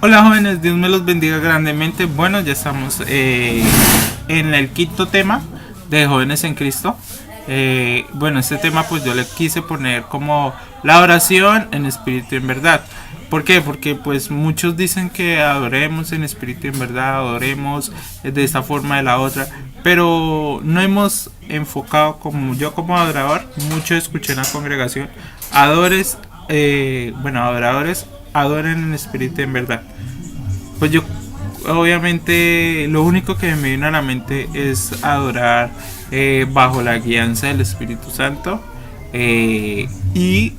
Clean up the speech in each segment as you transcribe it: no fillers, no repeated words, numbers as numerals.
Hola jóvenes, Dios me los bendiga grandemente. Bueno, ya estamos en el quinto tema de Jóvenes en Cristo. Bueno, este tema pues yo le quise poner como la oración en espíritu y en verdad. ¿Por qué? Porque pues muchos dicen que adoremos en espíritu y en verdad, adoremos de esta forma de la otra, pero no hemos enfocado, como yo como adorador, mucho escuché en la congregación, adoradores adoren en espíritu y en verdad. Pues yo obviamente lo único que me vino a la mente es adorar bajo la guianza del Espíritu Santo y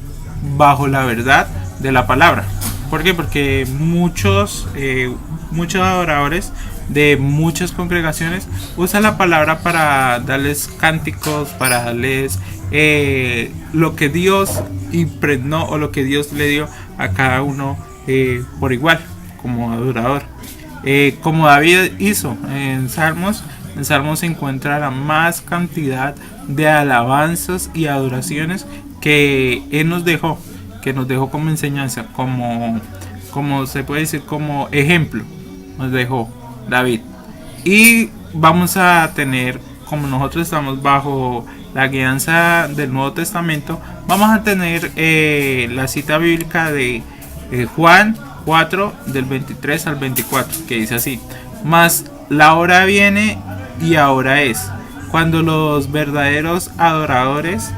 bajo la verdad de la palabra. ¿Por qué? Porque muchos adoradores de muchas congregaciones usan la palabra para darles cánticos, para darles lo que Dios impregnó o lo que Dios le dio a cada uno por igual como adorador. Como David hizo en Salmos se encuentra la más cantidad de alabanzas y adoraciones que Él nos dejó, como enseñanza, como se puede decir, como ejemplo, nos dejó David. Y vamos a tener, como nosotros estamos bajo la guianza del Nuevo Testamento, vamos a tener la cita bíblica de Juan 4 del 23 al 24, que dice así: mas la hora viene y ahora es, cuando los verdaderos adoradores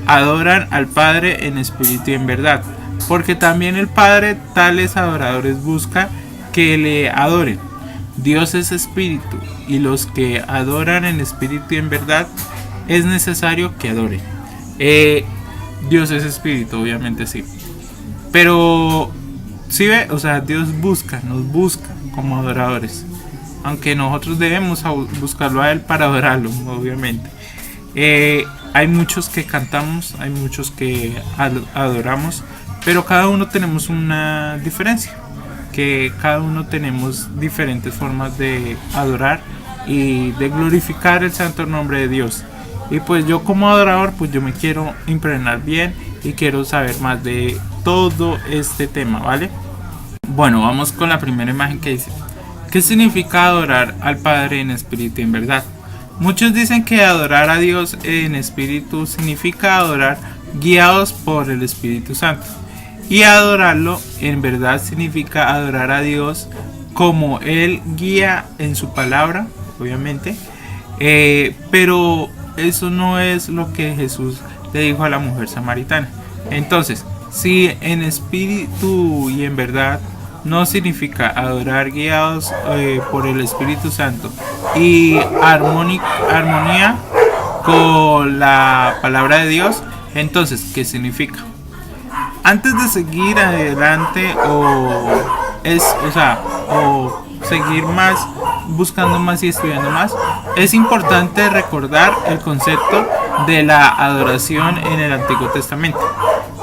adoran al Padre en espíritu y en verdad, porque también el Padre tales adoradores busca que le adoren. Dios es espíritu, y los que adoran en espíritu y en verdad es necesario que adoren. Dios es espíritu, obviamente sí, pero ¿sí ve? O sea, Dios nos busca como adoradores, aunque nosotros debemos buscarlo a Él para adorarlo, obviamente. Hay muchos que cantamos, hay muchos que adoramos, pero cada uno tenemos una diferencia, que cada uno tenemos diferentes formas de adorar y de glorificar el santo nombre de Dios. Y pues yo como adorador, pues yo me quiero impregnar bien y quiero saber más de todo este tema, ¿vale? Bueno, vamos con la primera imagen que dice: ¿qué significa adorar al Padre en espíritu y en verdad? Muchos dicen que adorar a Dios en espíritu significa adorar guiados por el Espíritu Santo, y adorarlo en verdad significa adorar a Dios como Él guía en su palabra, obviamente. Pero eso no es lo que Jesús le dijo a la mujer samaritana. Entonces, si en espíritu y en verdad no significa adorar guiados por el Espíritu Santo y armonía con la palabra de Dios, entonces, ¿qué significa? Antes de seguir adelante o seguir más, buscando más y estudiando más, es importante recordar el concepto de la adoración en el Antiguo Testamento.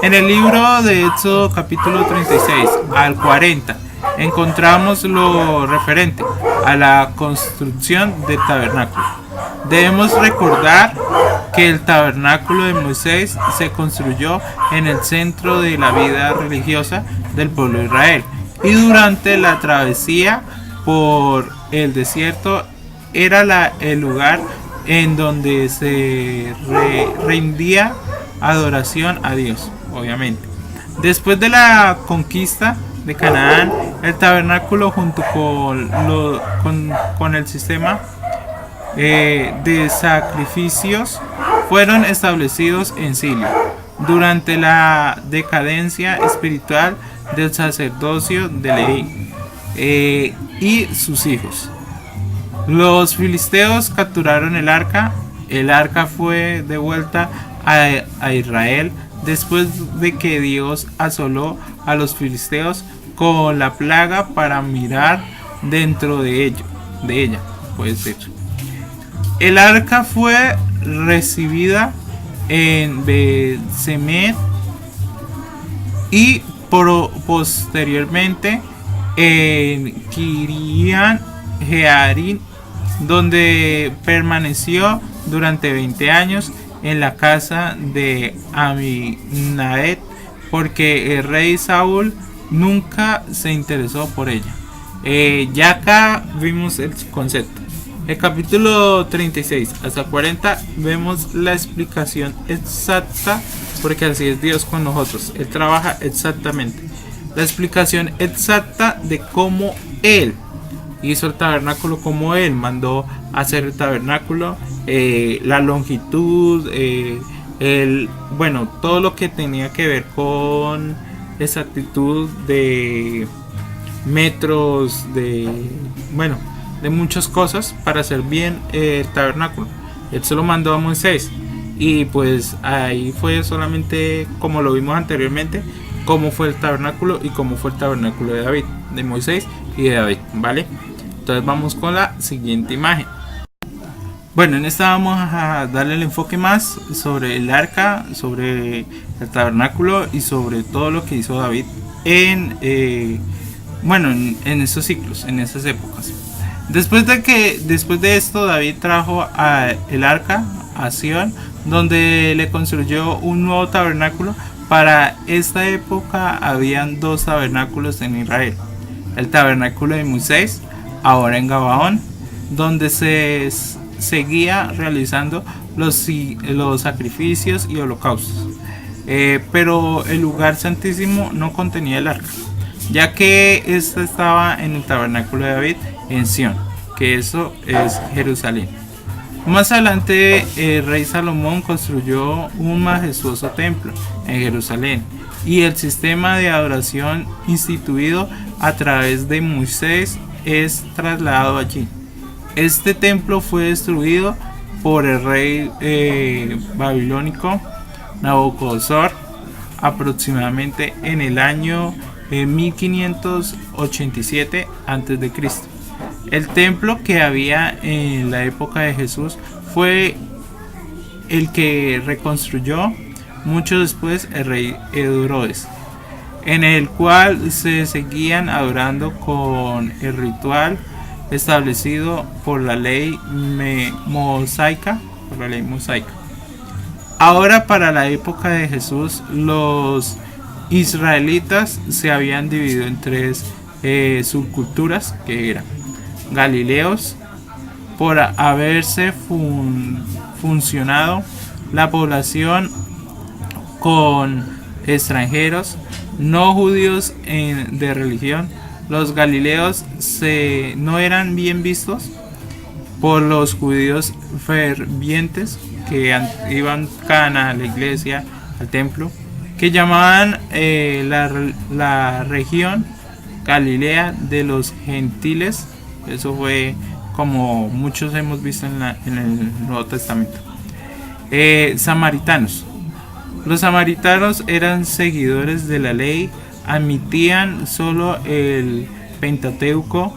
En el libro de Éxodo capítulo 36 al 40 encontramos lo referente a la construcción del tabernáculo. Debemos recordar que el tabernáculo de Moisés se construyó en el centro de la vida religiosa del pueblo de Israel, y durante la travesía por el desierto era el lugar en donde se rendía adoración a Dios, obviamente. Después de la conquista de Canaán, el tabernáculo junto con el sistema de sacrificios fueron establecidos en Silo durante la decadencia espiritual del sacerdocio de Leví y sus hijos. Los filisteos capturaron el arca fue devuelta a Israel después de que Dios asoló a los filisteos con la plaga para mirar dentro de ella, puede ser. El arca fue recibida en Bet-Semed y posteriormente en Kiriat Jearim, donde permaneció durante 20 años en la casa de Aminadab, porque el rey Saúl nunca se interesó por ella. Ya acá vimos el concepto. El capítulo 36 hasta 40 vemos la explicación exacta, porque así es Dios con nosotros. Él trabaja exactamente. La explicación exacta de cómo Él hizo el tabernáculo, cómo Él mandó hacer el tabernáculo, la longitud, bueno, todo lo que tenía que ver con exactitud de metros, bueno, de muchas cosas para hacer bien el tabernáculo. Él se lo mandó a Moisés, y pues ahí fue solamente, como lo vimos anteriormente, cómo fue el tabernáculo y cómo fue el tabernáculo de David, de Moisés y de David, ¿vale? Entonces vamos con la siguiente imagen. Bueno, en esta vamos a darle el enfoque más sobre el arca, sobre el tabernáculo y sobre todo lo que hizo David en esos ciclos, en esas épocas. Después de esto, David trajo el arca a Sion, donde le construyó un nuevo tabernáculo. Para esta época habían dos tabernáculos en Israel: el tabernáculo de Moisés, ahora en Gabaón, donde se seguía realizando los sacrificios y holocaustos, pero el lugar santísimo no contenía el arca, ya que esta estaba en el tabernáculo de David en Sion, que eso es Jerusalén. Más adelante el rey Salomón construyó un majestuoso templo en Jerusalén, y el sistema de adoración instituido a través de Moisés es trasladado allí. Este templo fue destruido por el rey babilónico Nabucodonosor aproximadamente en el año 1587 a.C. El templo que había en la época de Jesús fue el que reconstruyó mucho después el rey Herodes, en el cual se seguían adorando con el ritual establecido por la ley mosaica. Ahora, para la época de Jesús, los israelitas se habían dividido en tres subculturas, que eran galileos, por haberse funcionado la población con extranjeros no judíos de religión. Los galileos no eran bien vistos por los judíos fervientes que iban a la iglesia, al templo, que llamaban la región Galilea de los gentiles. Eso fue como muchos hemos visto en el Nuevo Testamento. Samaritanos. Los samaritanos eran seguidores de la ley, admitían solo el Pentateuco,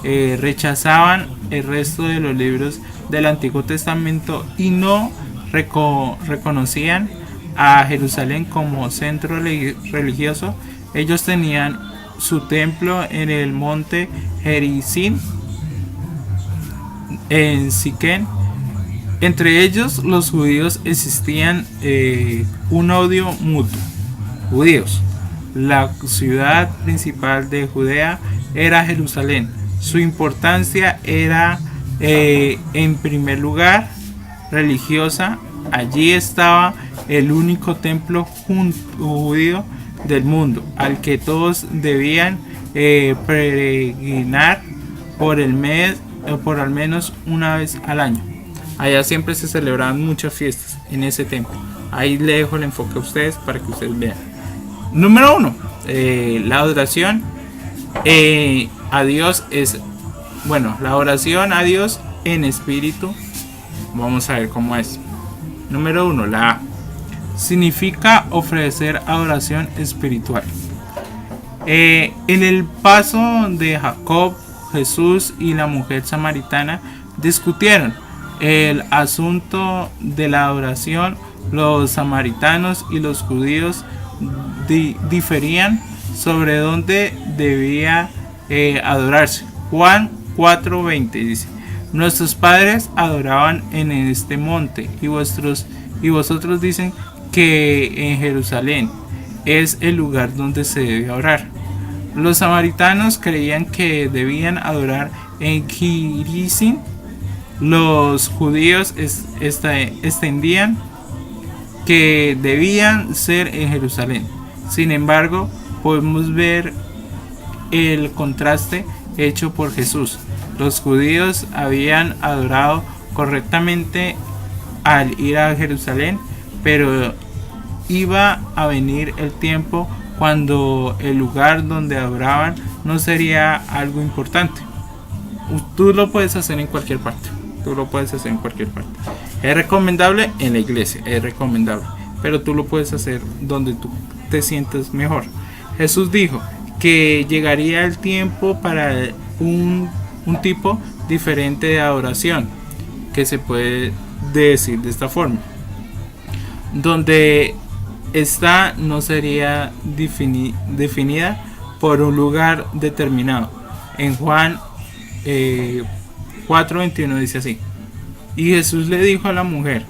rechazaban el resto de los libros del Antiguo Testamento y no reconocían a Jerusalén como centro religioso. Ellos tenían su templo en el monte Gerizim, en Siquén. Entre ellos, los judíos, existían un odio mutuo. Judíos. La ciudad principal de Judea era Jerusalén. Su importancia era, en primer lugar, religiosa. Allí estaba el único templo judío del mundo, al que todos debían peregrinar por al menos una vez al año. Allá siempre se celebraban muchas fiestas en ese templo. Ahí le dejo el enfoque a ustedes para que ustedes vean. Número 1. La adoración a Dios es... la oración a Dios en espíritu. Vamos a ver cómo es. Número 1. La A. Significa ofrecer adoración espiritual. En el paso de Jacob, Jesús y la mujer samaritana discutieron el asunto de la adoración. Los samaritanos y los judíos diferían sobre dónde debía adorarse. Juan 4:20 dice: nuestros padres adoraban en este monte, y vosotros dicen que en Jerusalén es el lugar donde se debe orar. Los samaritanos creían que debían adorar en Gerizim. Los judíos extendían que debían ser en Jerusalén. Sin embargo, podemos ver el contraste hecho por Jesús. Los judíos habían adorado correctamente al ir a Jerusalén, pero iba a venir el tiempo cuando el lugar donde adoraban no sería algo importante. Tú lo puedes hacer en cualquier parte. Es recomendable en la iglesia, es recomendable, pero tú lo puedes hacer donde tú te sientes mejor. Jesús dijo que llegaría el tiempo para un tipo diferente de adoración, que se puede decir de esta forma, donde esta no sería definida por un lugar determinado. En Juan 4:21 dice así: y Jesús le dijo a la mujer: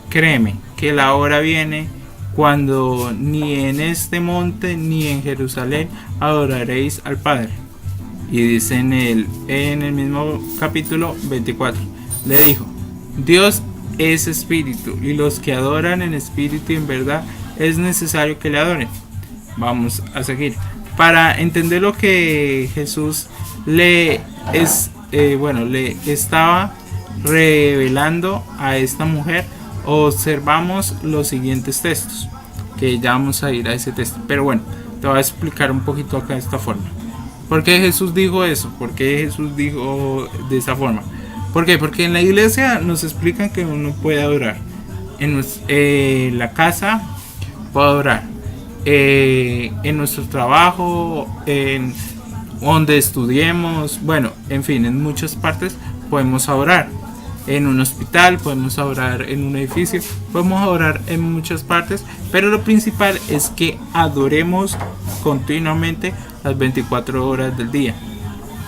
créeme que la hora viene cuando ni en este monte ni en Jerusalén adoraréis al Padre. Y dice en el mismo capítulo 24, le dijo: Dios es espíritu, y los que adoran en espíritu y en verdad es necesario que le adoren. Vamos a seguir. Para entender lo que Jesús le estaba revelando a esta mujer, observamos los siguientes textos, que ya vamos a ir a ese texto. Pero bueno, te voy a explicar un poquito acá de esta forma. ¿Por qué Jesús dijo eso? ¿Por qué Jesús dijo de esa forma? ¿Por qué? Porque en la iglesia nos explican que uno puede adorar. En la casa puede adorar. En nuestro trabajo, en donde estudiemos, bueno, en fin, en muchas partes podemos adorar. En un hospital podemos adorar, en un edificio podemos adorar, en muchas partes, pero lo principal es que adoremos continuamente las 24 horas del día.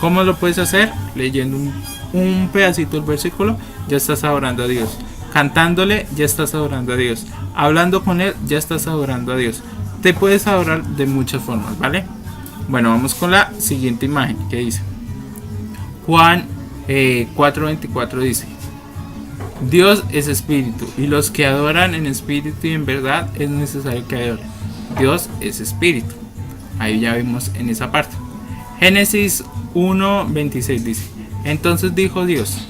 ¿Cómo lo puedes hacer? Leyendo un pedacito del versículo, ya estás adorando a Dios. Cantándole, ya estás adorando a Dios. Hablando con Él, ya estás adorando a Dios. Te puedes adorar de muchas formas, ¿vale? Bueno, vamos con la siguiente imagen que dice Juan 4:24 dice: Dios es espíritu, y los que adoran en espíritu y en verdad es necesario que adoren. Dios es espíritu. Ahí ya vimos en esa parte. Génesis 1:26 dice: entonces dijo Dios: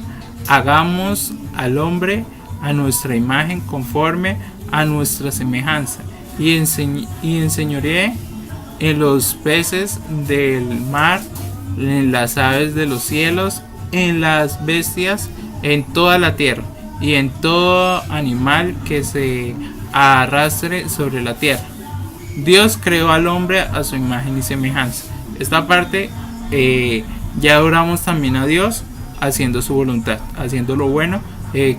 hagamos al hombre a nuestra imagen, conforme a nuestra semejanza, y enseñoree en los peces del mar, en las aves de los cielos, en las bestias, en toda la tierra, y en todo animal que se arrastre sobre la tierra. Dios creó al hombre a su imagen y semejanza. Esta parte ya adoramos también a Dios haciendo su voluntad, haciendo lo bueno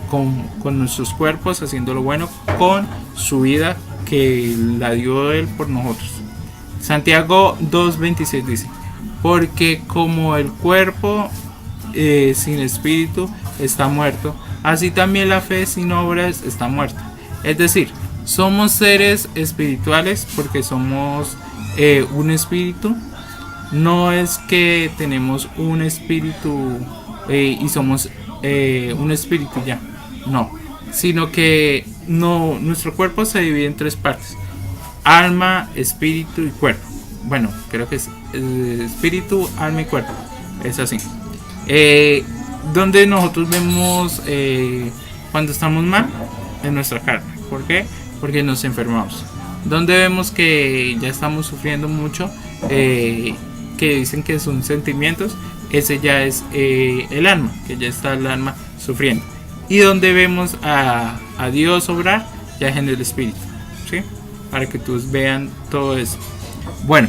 con nuestros cuerpos, haciendo lo bueno con su vida que la dio Él por nosotros. Santiago 2:26 dice: porque como el cuerpo sin espíritu está muerto, así también la fe sin obras está muerta. Es decir, somos seres espirituales porque somos un espíritu. No es que tenemos un espíritu y somos un espíritu ya, no, sino que nuestro cuerpo se divide en tres partes: alma, espíritu y cuerpo. Bueno, creo que es espíritu, alma y cuerpo, es así. Donde nosotros vemos cuando estamos mal en nuestra carne. ¿Por qué? Porque nos enfermamos. Donde vemos que ya estamos sufriendo mucho, que dicen que son sentimientos, ese ya es el alma, que ya está el alma sufriendo. Y donde vemos a Dios obrar, ya es en el espíritu, ¿sí? Para que todos vean todo eso. Bueno,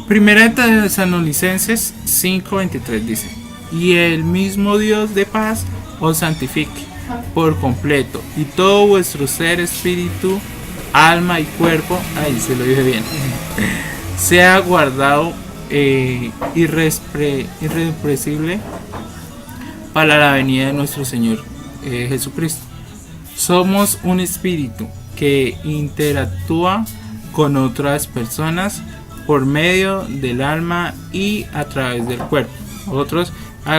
Primera de Tesalonicenses 5:23 dice: y el mismo Dios de paz os santifique por completo, y todo vuestro ser, espíritu, alma y cuerpo, ahí se lo dije bien, sea guardado irrepresible para la venida de nuestro Señor Jesucristo. Somos un espíritu que interactúa con otras personas por medio del alma y a través del cuerpo. Nosotros,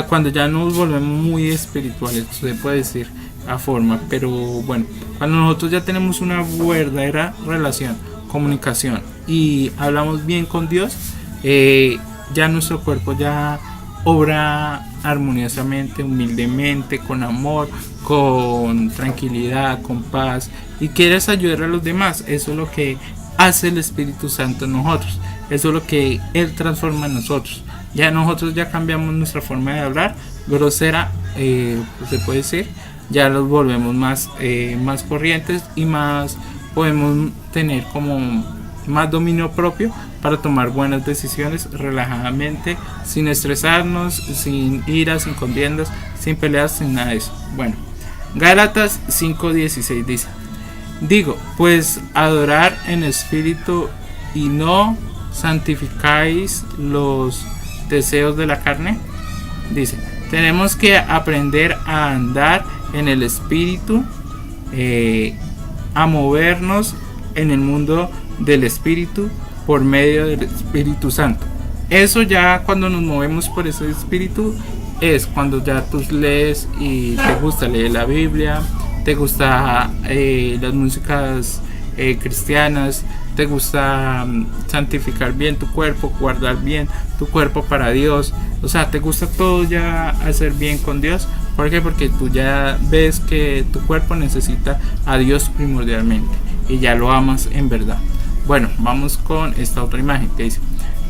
cuando ya nos volvemos muy espirituales, se puede decir a forma, pero bueno, cuando nosotros ya tenemos una verdadera relación, comunicación y hablamos bien con Dios, ya nuestro cuerpo ya obra armoniosamente, humildemente, con amor, con tranquilidad, con paz, y quieres ayudar a los demás. Eso es lo que hace el Espíritu Santo en nosotros, eso es lo que Él transforma en nosotros. Ya nosotros ya cambiamos nuestra forma de hablar grosera, se puede decir, ya los volvemos más corrientes y más podemos tener como más dominio propio para tomar buenas decisiones relajadamente, sin estresarnos, sin iras, sin contiendas, sin peleas, sin nada de eso. Bueno, Gálatas 5:16 dice: digo, pues adorar en espíritu y no santificáis los deseos de la carne. Dice, tenemos que aprender a andar en el espíritu, a movernos en el mundo del espíritu por medio del Espíritu Santo. Eso ya cuando nos movemos por ese espíritu es cuando ya tú lees y te gusta leer la Biblia, te gusta las músicas cristianas, te gusta santificar bien tu cuerpo, guardar bien tu cuerpo para Dios, o sea, te gusta todo ya hacer bien con Dios. ¿Por qué? Porque tú ya ves que tu cuerpo necesita a Dios primordialmente y ya lo amas en verdad. Bueno, vamos con esta otra imagen que dice: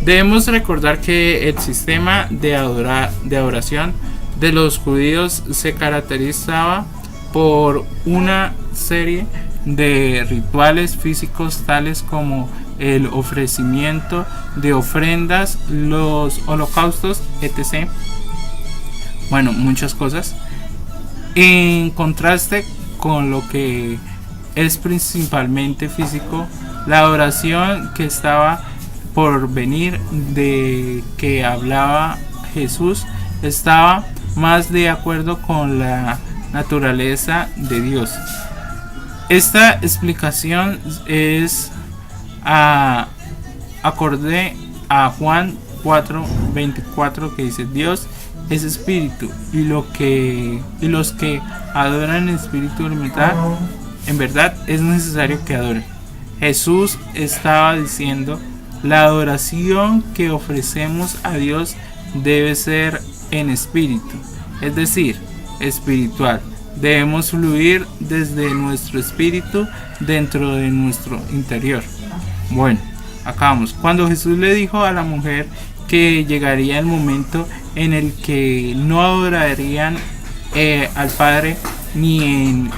debemos recordar que el sistema de adoración de los judíos se caracterizaba por una serie de rituales físicos tales como el ofrecimiento de ofrendas, los holocaustos, etc. Bueno, muchas cosas. En contraste con lo que es principalmente físico, la adoración que estaba por venir, de que hablaba Jesús, estaba más de acuerdo con la naturaleza de Dios. Esta explicación es acorde a Juan 4:24, que dice: Dios es espíritu y los que adoran en espíritu en verdad es necesario que adoren. Jesús estaba diciendo: la adoración que ofrecemos a Dios debe ser en espíritu, es decir, espiritual. Debemos fluir desde nuestro espíritu dentro de nuestro interior. Bueno, acabamos. Cuando Jesús le dijo a la mujer que llegaría el momento en el que no adorarían al Padre ni en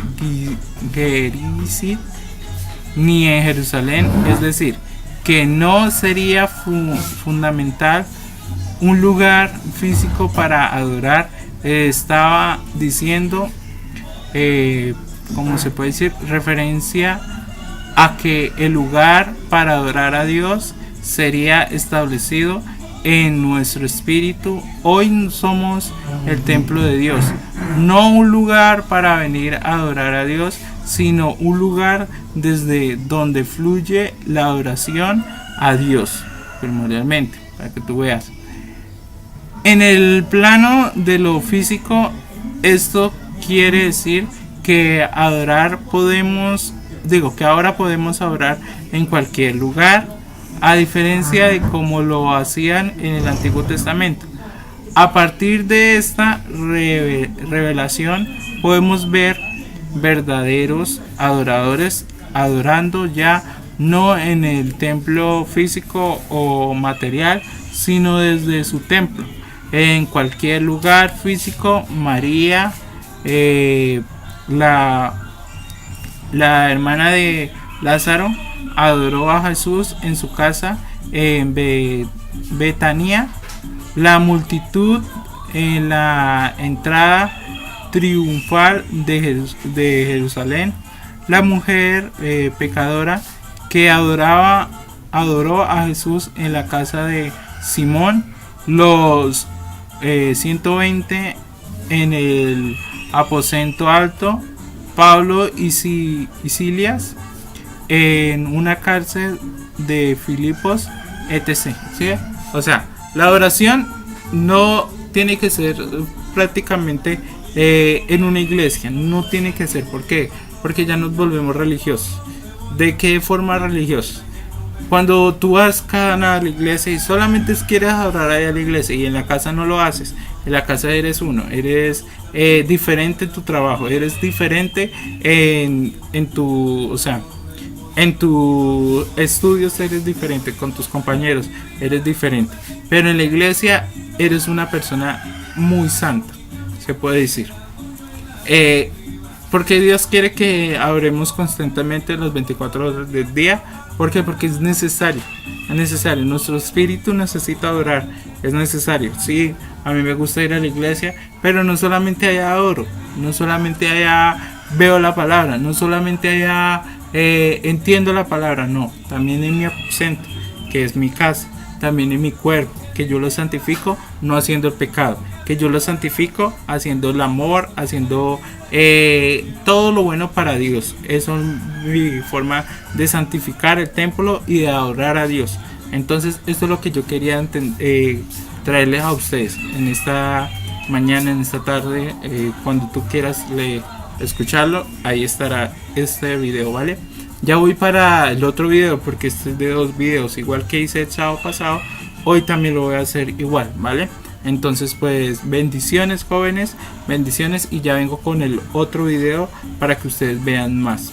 Gerizim ni en Jerusalén, es decir, que no sería fundamental un lugar físico para adorar, estaba diciendo, como se puede decir, referencia a que el lugar para adorar a Dios sería establecido en nuestro espíritu. Hoy somos el templo de Dios, no un lugar para venir a adorar a Dios, sino un lugar desde donde fluye la adoración a Dios primordialmente, para que tú veas. En el plano de lo físico, esto quiere decir que ahora podemos adorar en cualquier lugar, a diferencia de como lo hacían en el Antiguo Testamento. A partir de esta revelación podemos ver verdaderos adoradores adorando ya no en el templo físico o material, sino desde su templo, en cualquier lugar físico. María, la hermana de Lázaro, adoró a Jesús en su casa en Betania. La multitud en la entrada triunfal de Jerusalén. La mujer pecadora que adoró a Jesús en la casa de Simón. Los 120 en el aposento alto. Pablo y Silas en una cárcel de Filipos. etc. ¿Sí? O sea, la adoración no tiene que ser prácticamente en una iglesia, no tiene que ser. ¿Por qué? Porque ya nos volvemos religiosos. ¿De qué forma religiosos? Cuando tú vas cada nada a la iglesia y solamente quieres adorar ahí a la iglesia y en la casa no lo haces, en la casa eres uno, eres diferente en tu trabajo, eres diferente en tu, o sea, en tus estudios eres diferente, con tus compañeros eres diferente, pero en la iglesia eres una persona muy santa, se puede decir. Eh, porque Dios quiere que oremos constantemente las 24 horas del día. ¿Por qué? Porque es necesario. Es necesario. Nuestro espíritu necesita adorar. Es necesario. Sí, a mí me gusta ir a la iglesia, pero no solamente allá adoro. No solamente allá veo la palabra. No solamente allá entiendo la palabra. No. También en mi aposento, que es mi casa. También en mi cuerpo, que yo lo santifico no haciendo el pecado, que yo lo santifico haciendo el amor, haciendo todo lo bueno para Dios. Eso es mi forma de santificar el templo y de adorar a Dios. Entonces esto es lo que yo quería traerles a ustedes en esta mañana, en esta tarde, cuando tú quieras escucharlo, ahí estará este video, ¿vale? Ya voy para el otro video porque este es de 2 videos, igual que hice el sábado pasado, hoy también lo voy a hacer igual, ¿vale? Entonces pues bendiciones jóvenes, bendiciones, y ya vengo con el otro video para que ustedes vean más.